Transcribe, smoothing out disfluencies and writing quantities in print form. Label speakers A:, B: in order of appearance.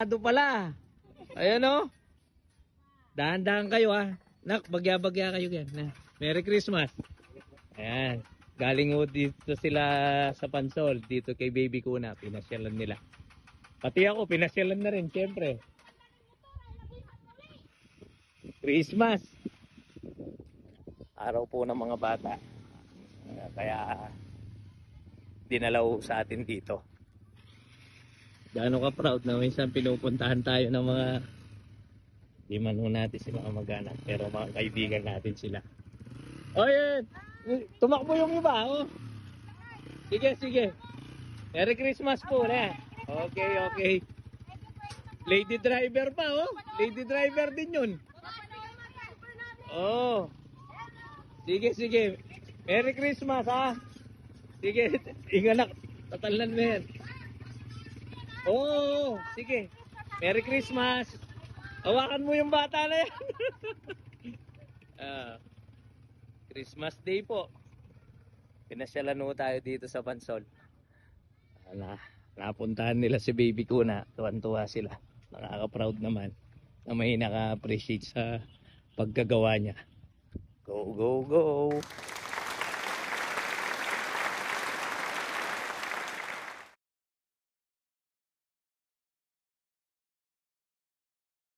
A: Ado pala. Ayan o. Dahan-dahan kayo ha. Nak, bagya-bagya kayo yan. Merry Christmas. Ayan. Galing ho dito sila sa Pansol. Dito kay Baby Kuna. Pinasyalan nila. Pati ako, pinasyalan na rin. Siyempre. Christmas. Araw po ng mga bata. Kaya dinala ho sa atin dito. Gaano ka proud na minsan pinupuntahan tayo ng mga di man ho natin sila kamag-anak pero mga kaibigan natin sila. O yan! Tumakbo yung iba oh. Sige, sige. Merry Christmas po na. Okay, okay. Lady driver pa oh. Lady driver din yun. Oh. Sige, sige. Merry Christmas ha. Sige, inganak. Tatalan mo yan. Oo, sige. Merry Christmas. Hawakan mo yung bata na yan. Christmas Day po. Pinasyalan mo tayo dito sa Pansol. Napuntahan nila si Baby Kuna. Tuwan-tuwa sila. Nakaka-proud naman na may naka-appreciate sa paggagawa niya. Go, go, go!